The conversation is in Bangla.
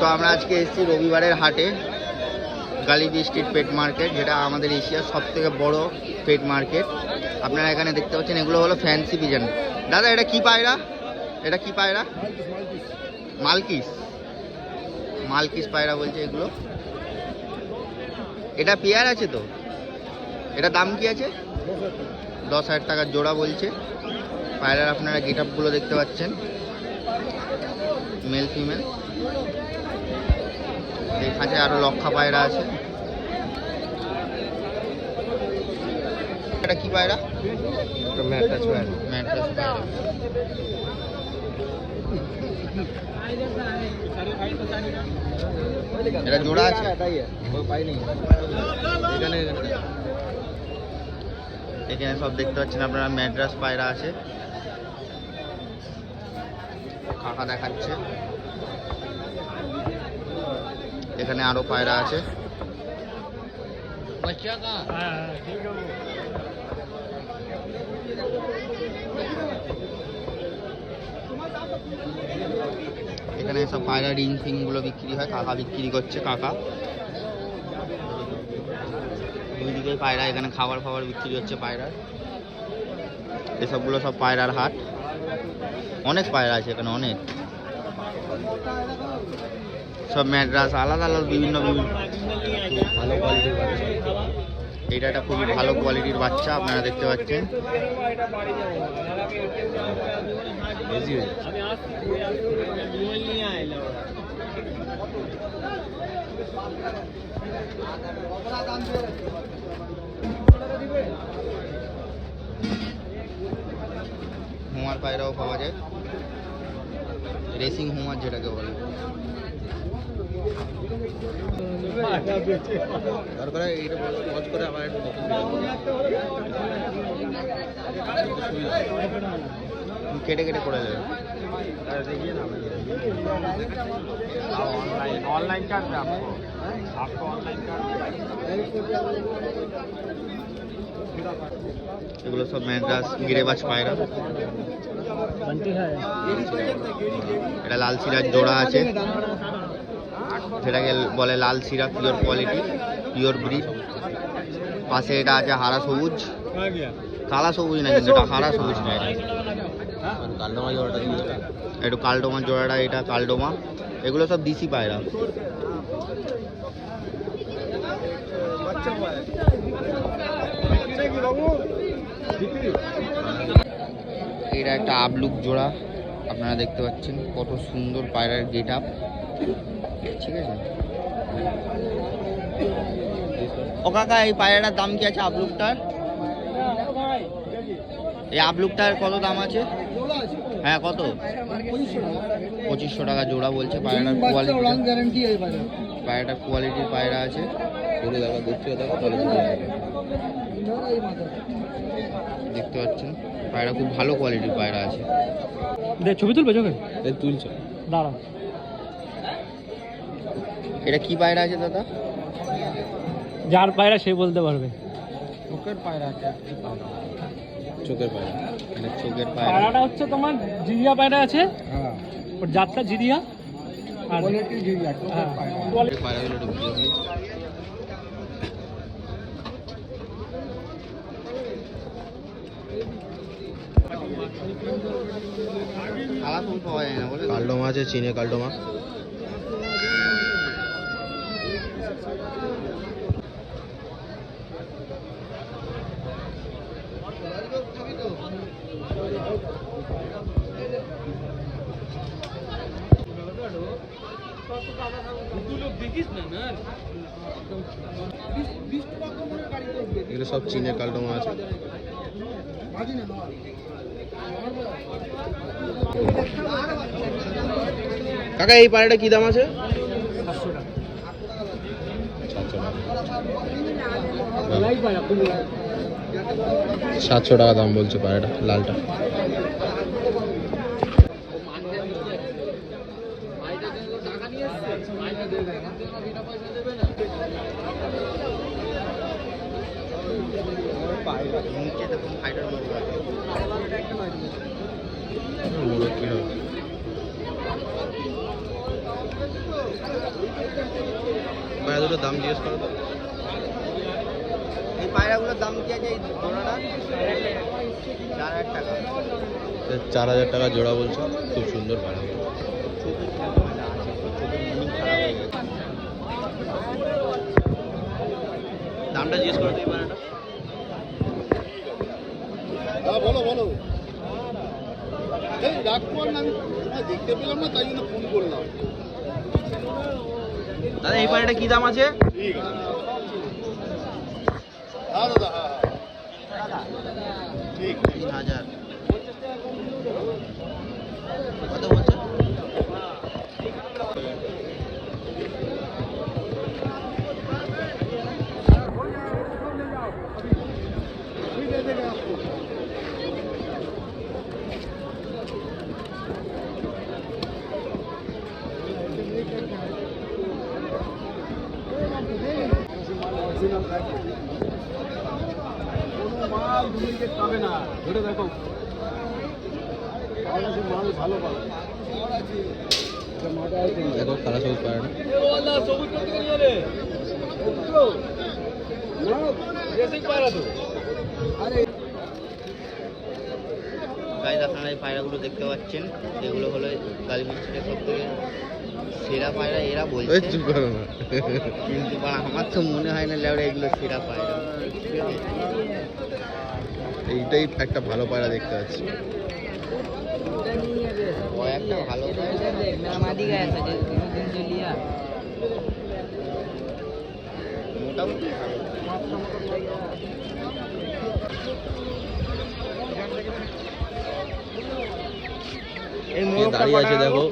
তো আমরা আজকে এসেছি রবিবারের হাটে, গালিবি স্ট্রিট পেট মার্কেট, যেটা আমাদের এশিয়ার সব থেকে বড় পেট মার্কেট। আপনারা এখানে দেখতে পাচ্ছেন এগুলো হলো ফ্যান্সি পিজন। দাদা এটা কি পায়রা? এটা কি পায়রা? মালকিস। মালকিস পায়রা বলছে এগুলো। এটা পেয়ার আছে তো? এটা দাম কি আছে? 10,000 টাকা জোড়া বলছে। পায়রার আপনারা গেট আপগুলো দেখতে পাচ্ছেন, মেল ফিমেল। এখানে আরো লক্ষা পায়রা আছে। এটা কি পায়রা? ম্যাড্রাস পায়রা। ম্যাড্রাস পায়রা। এটা জোড়া আছে? এখানে সব দেখতে পাচ্ছেন আপনারা ম্যাড্রাস পায়রা আছে। কাকা দেখাচ্ছে। এখানে আরো পায়রা আছে। এখানে সব পায়রা রিং ফিং গুলো বিক্রি হয়, কাকা বিক্রি করছে। কাকা দুই দিকে পায়রা, এখানে খাবার ফাবার বিক্রি হচ্ছে পায়রার। এসবগুলো সব পায়রার হাট। অনেক পায়রা আছে এখানে, অনেক। সব ম্যাড্রাস আলাদা আলাদা বিভিন্ন বিভিন্ন ভালো কোয়ালিটির বাচ্চা। এটা একটা খুবই ভালো কোয়ালিটির বাচ্চা আপনারা দেখতে পাচ্ছেন। হুমার পায়রাও পাওয়া যায়, রেসিং হুমার যেটাকে বলে। দরকার এইটা পজ করে আবার একটু কেটে কেটে পড়ে যাবে। देखिए ना ऑनलाइन ऑनलाइन कर दे आपको ऑनलाइन कर। এগুলো সব ম্যাড্রাস গিরেবাজ পায়রা। এটা লাল সিরাজ জোড়া আছে, যেটাকে বলে লাল সিরা, পিওর কোয়ালিটি, পিওর ব্রিড। পাশে এটা আছে হারা সবুজ, কালা সবুজ না কিন্তু এটা হারা সবুজ পায়রা। কালডোমা জোড়াটা, একটু কালডোমা জোড়াটা, এটা কালডোমা। এগুলো সব দিশি পায়রা। এটা একটা আবলুক জোড়া, আপনারা দেখতে পাচ্ছেন কত সুন্দর পায়রার গেট আপ। ঠিক আছে। ও কাকা এই পায়রাটার দাম কি আছে? আবলুকটার, এই আবলুকটার কত দাম আছে? হ্যাঁ কত? 2500 টাকা জোড়া বলছে। পায়রাটার কোয়ালিটি, পায়রাটার কোয়ালিটির পায়রা আছে। দেখতে পাচ্ছেন পায়রা খুব ভালো কোয়ালিটির পায়রা আছে। ছবি তুলবে চোখে? তুলছে, দাঁড়া। এটা কি পায়রা আছে দাদা? যার পায়রা সে বলতে পারবে। চোখের পায়রা আছে, চোখের পায়রা। চোখের পায়রা পায়রাটা হচ্ছে তোমার জিরিয়া পায়রা আছে। হ্যাঁ, ওর জাতটা জিরিয়া আর কোয়ালিটি জিরিয়া। কোয়ালিটি পায়রাগুলো একটু ভিডিও করি। কালা ফুল পাওয়া যায় না বলে। কালডোমা আছে, চীনে কালডোমা। এগুলো সব চীনের কালডোমা আছে। কাকা এই পায়রাটা কি দাম আছে? 700 টাকা দাম বলছে পায়রাটা, লালটা। নিচে দেখুন ফাইটার মোড় আছে। মোড় কি হবে? পায়রা দুটো দাম জিজ্ঞেস করো তো। এই পায়রাগুলোর দাম কি আছে এই জোড়াটা? 4,000 টাকা। 4,000 টাকা জোড়া বলছো, খুব সুন্দর পায়রা। চোখে ঠান্ডা আছে, চোখের মনি খারাপ হয়ে গেছে। দামটা জিজ্ঞেস করো তো এই পায়রাটা। হ্যাঁ বলো বলো। এই রাখবো না, আমি দেখতে পেলাম না, তাই জন্য ফোন করলাম। দাদা এই পায়রাটা কি দাম আছে? ঠিক আছে। হ্যাঁ দাদা, হ্যাঁ ঠিক। 3,000। কত বলছো? কোনো মাল ডুপ্লিকেট পাবে না, ধরে দেখো। আমার কাছে মাল ভালো পাবে। দেখো কালা সবুজ পায়রাটা। গাইজ আপনারা এই পায়রাগুলো দেখতে পাচ্ছেন, এগুলো হলো কালী বিস্কুটের সব থেকে সেরা পায়রা এরা ওই বলছে, চুপ করো না। কিন্তু আমার তো মনে হয় না লেবরা এগুলো সেরা পায়রা। ঠিক আছে? এইটাই একটা ভালো পায়রা দেখতে পাচ্ছি। ও একটা ভালো পায়রা। মোটামুটি ভালো। এই কে মোরগটা দাঁড়িয়ে আছে কটা দেখো। হলো?